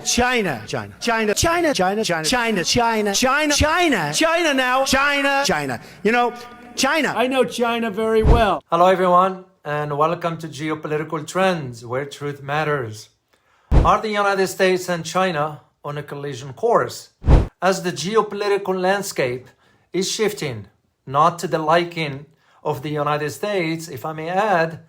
China, China, China, China, China, China, China, China, China, China, China now, China, China. You know, China. I know China very well. Hello everyone, and welcome to Geopolitical Trends, where truth matters. Are the United States and China on a collision course? As the geopolitical landscape is shifting, not to the liking of the United States, if I may add,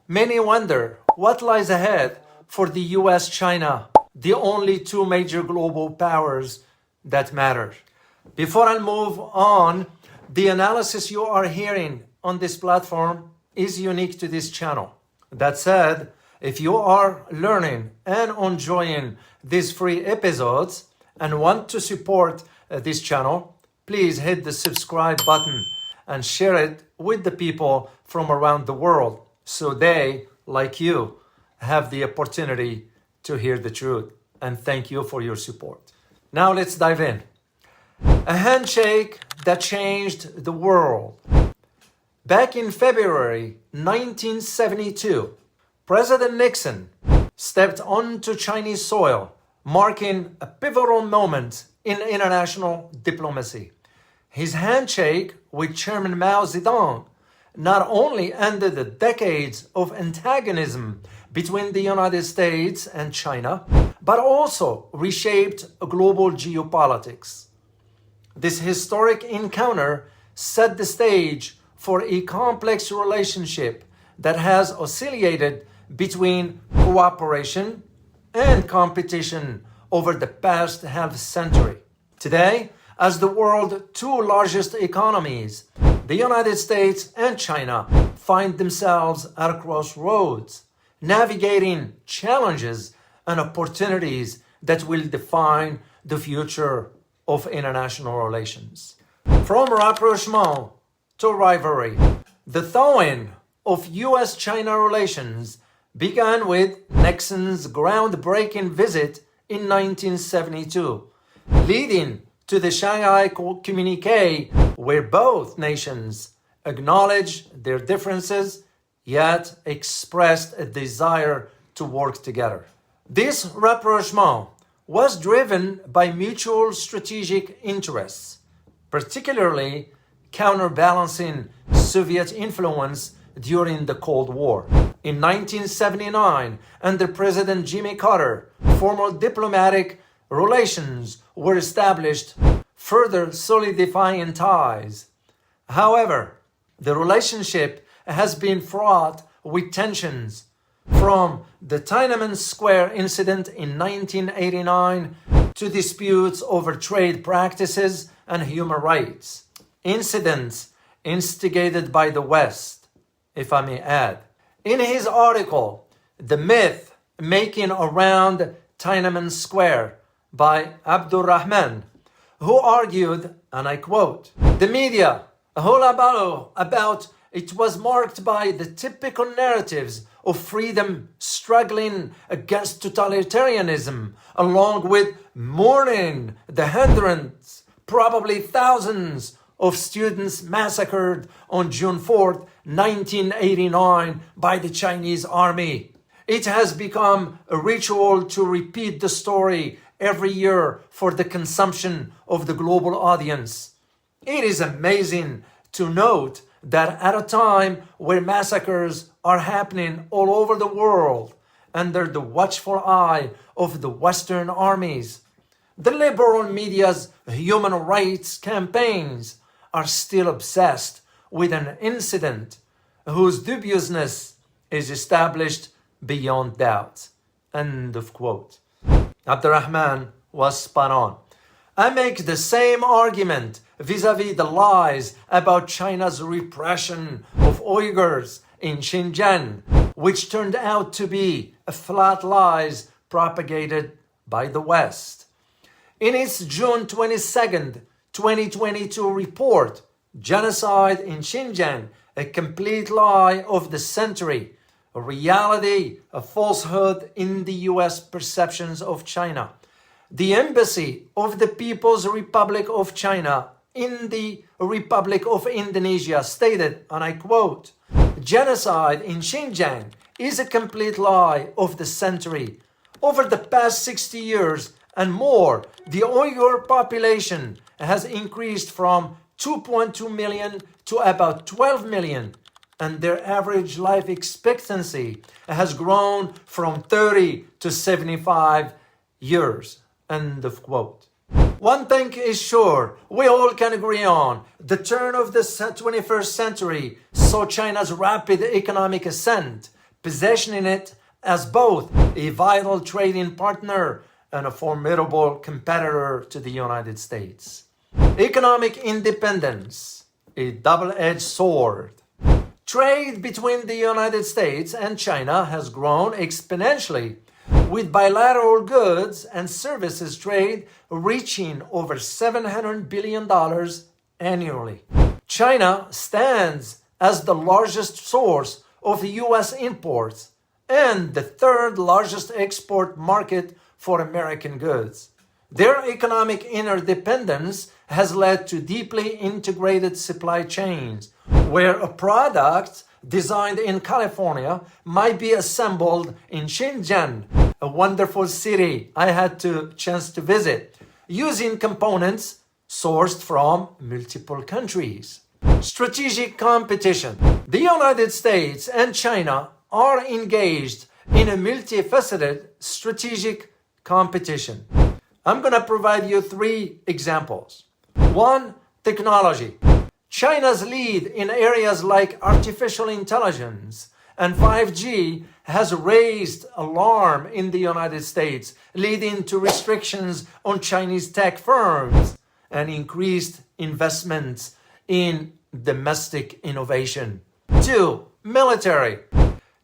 many wonder what lies ahead for the US-China, the only two major global powers that matter. Before I move on, the analysis you are hearing on this platform is unique to this channel. That said, if you are learning and enjoying these free episodes and want to support this channel, please hit the subscribe button and share it with the people from around the world so they, like you, have the opportunity to hear the truth. And thank you for your support. Now let's dive in. A handshake that changed the world. Back in February 1972, President Nixon stepped onto Chinese soil, marking a pivotal moment in international diplomacy. His handshake with Chairman Mao Zedong not only ended the decades of antagonism between the United States and China, but also reshaped global geopolitics. This historic encounter set the stage for a complex relationship that has oscillated between cooperation and competition over the past half century. Today, as the world's two largest economies, the United States and China find themselves at a crossroads, navigating challenges and opportunities that will define the future of international relations. From rapprochement to rivalry, the thawing of US-China relations began with Nixon's groundbreaking visit in 1972, leading to the Shanghai Communique, where both nations acknowledged their differences, yet expressed a desire to work together. This rapprochement was driven by mutual strategic interests, particularly counterbalancing Soviet influence during the Cold War. In 1979, under President Jimmy Carter, formal diplomatic relations were established, further solidifying ties. However, the relationship has been fraught with tensions, from the Tiananmen Square incident in 1989 to disputes over trade practices and human rights, incidents instigated by the West, if I may add. In his article, The Myth Making Around Tiananmen Square by Abdurrahman, who argued, and I quote, "The media, Oualaalou, about it was marked by the typical narratives of freedom struggling against totalitarianism, along with mourning the hundreds, probably thousands, of students massacred on June 4th, 1989 by the Chinese army. It has become a ritual to repeat the story every year for the consumption of the global audience. It is amazing to note that at a time where massacres are happening all over the world under the watchful eye of the Western armies, the liberal media's human rights campaigns are still obsessed with an incident whose dubiousness is established beyond doubt." End of quote. Abdurrahman was spot on. I make the same argument vis-a-vis the lies about China's repression of Uyghurs in Xinjiang, which turned out to be flat lies propagated by the West. In its June 22nd, 2022 report, Genocide in Xinjiang, a complete lie of the century, a reality, a falsehood in the US perceptions of China, the Embassy of the People's Republic of China in the Republic of Indonesia stated, and I quote, "Genocide in Xinjiang is a complete lie of the century, Over the past 60 years and more, the Uyghur population has increased from 2.2 million to about 12 million, and their average life expectancy has grown from 30 to 75 years. End of quote. One thing is sure, we all can agree on, the turn of the 21st century saw China's rapid economic ascent, positioning it as both a vital trading partner and a formidable competitor to the United States. Economic independence, a double-edged sword. Trade between the United States and China has grown exponentially, with bilateral goods and services trade reaching over $700 billion annually. China stands as the largest source of U.S. imports and the third largest export market for American goods. Their economic interdependence has led to deeply integrated supply chains, where a product designed in California might be assembled in Shenzhen, a wonderful city I had the chance to visit, using components sourced from multiple countries. Strategic competition. The United States and China are engaged in a multifaceted strategic competition. I'm going to provide you 3 examples. 1. Technology. China's lead in areas like artificial intelligence and 5G has raised alarm in the United States, leading to restrictions on Chinese tech firms and increased investments in domestic innovation. 2. Military.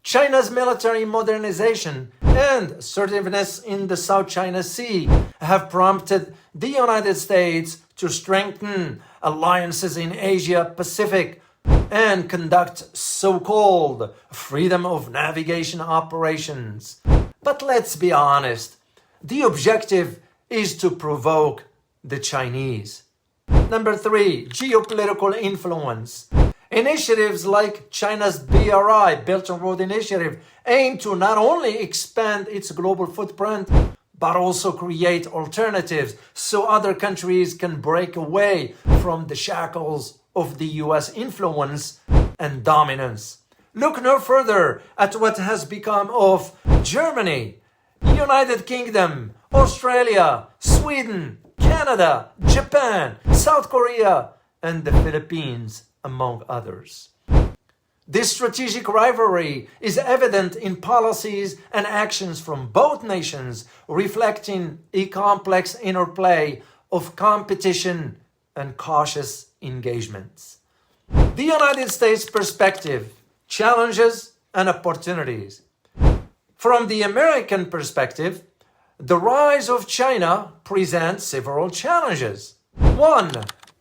China's military modernization and assertiveness in the South China Sea have prompted the United States to strengthen alliances in Asia Pacific and conduct so-called freedom of navigation operations. But let's be honest, the objective is to provoke the Chinese. Number 3, geopolitical influence. Initiatives like China's BRI, Belt and Road Initiative, aim to not only expand its global footprint, but also create alternatives so other countries can break away from the shackles of the US influence and dominance. Look no further at what has become of Germany, United Kingdom, Australia, Sweden, Canada, Japan, South Korea, and the Philippines, among others. This strategic rivalry is evident in policies and actions from both nations, reflecting a complex interplay of competition and cautious engagements. The United States perspective, challenges and opportunities. From the American perspective, the rise of China presents several challenges. 1.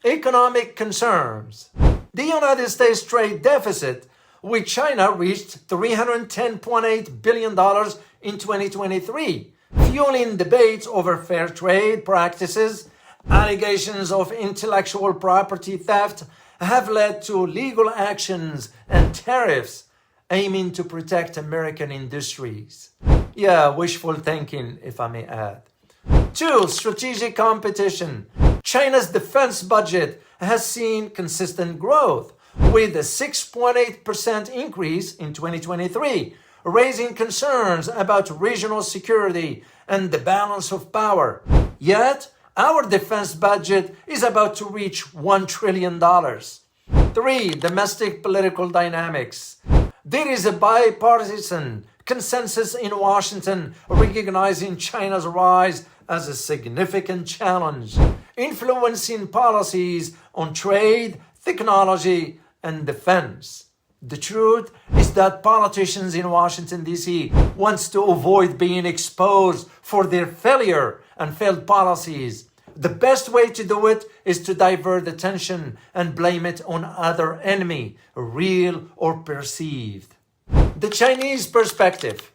Economic concerns. The United States trade deficit with China reached $310.8 billion in 2023, fueling debates over fair trade practices. Allegations of intellectual property theft have led to legal actions and tariffs aiming to protect American industries. Yeah, wishful thinking, if I may add. 2. Strategic competition. China's defense budget has seen consistent growth, with a 6.8% increase in 2023, raising concerns about regional security and the balance of power. Yet, our defense budget is about to reach $1 trillion. 3. Domestic political dynamics. There is a bipartisan consensus in Washington recognizing China's rise as a significant challenge, influencing policies on trade, technology, and defense. The truth is that politicians in Washington, D.C. want to avoid being exposed for their failure and failed policies. The best way to do it is to divert attention and blame it on other enemy, real or perceived. The Chinese perspective.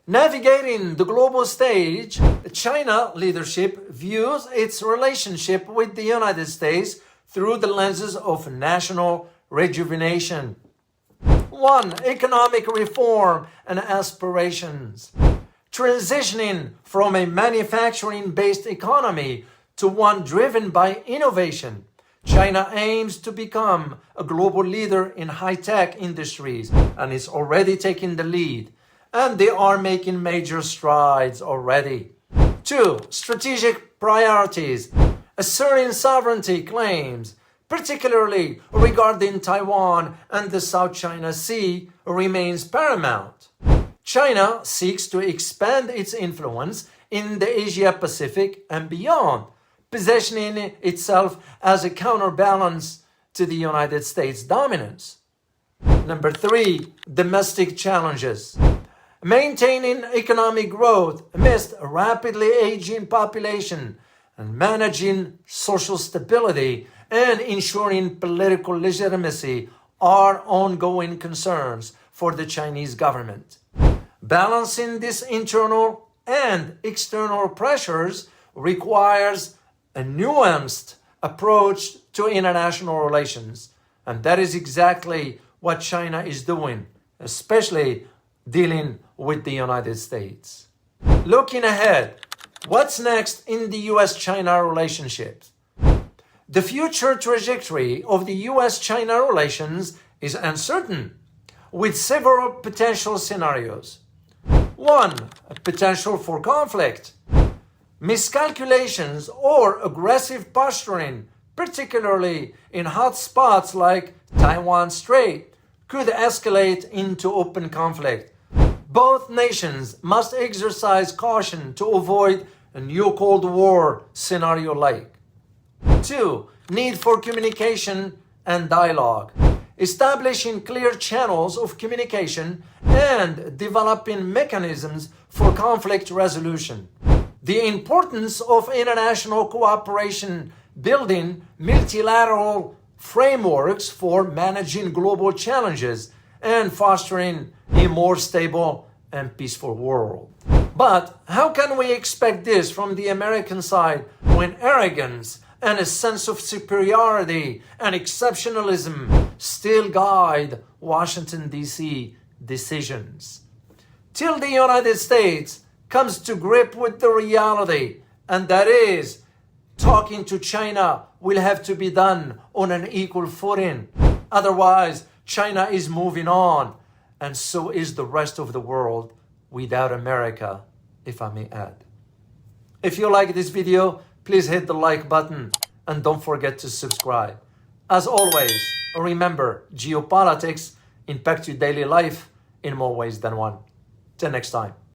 Navigating the global stage, China leadership views its relationship with the United States through the lenses of national rejuvenation. 1. Economic reform and aspirations. transitioning from a manufacturing-based economy to one driven by innovation. China aims to become a global leader in high-tech industries and is already taking the lead. And they are making major strides already. 2. Strategic priorities. Asserting sovereignty claims, particularly regarding Taiwan and the South China Sea, remains paramount. China seeks to expand its influence in the Asia-Pacific and beyond, positioning itself as a counterbalance to the United States' dominance. Number 3, domestic challenges. Maintaining economic growth amidst a rapidly aging population and managing social stability and ensuring political legitimacy are ongoing concerns for the Chinese government. Balancing these internal and external pressures requires a nuanced approach to international relations, and that is exactly what China is doing, especially dealing with the United States. Looking ahead, what's next in the US-China relationship? The future trajectory of the US-China relations is uncertain, with several potential scenarios. 1. A potential for conflict. Miscalculations or aggressive posturing, particularly in hot spots like Taiwan Strait, could escalate into open conflict. Both nations must exercise caution to avoid a new Cold War scenario like. 2. Need for communication and dialogue. Establishing clear channels of communication and developing mechanisms for conflict resolution. The importance of international cooperation, building multilateral frameworks for managing global challenges and fostering a more stable and peaceful world. But how can we expect this from the American side when arrogance and a sense of superiority and exceptionalism still guide Washington, D.C. decisions? Till the United States comes to grip with the reality, and that is, talking to China will have to be done on an equal footing. Otherwise, China is moving on, and so is the rest of the world without America, if I may add. If you like this video, please hit the like button and don't forget to subscribe. As always, remember, geopolitics impact your daily life in more ways than one. Till next time.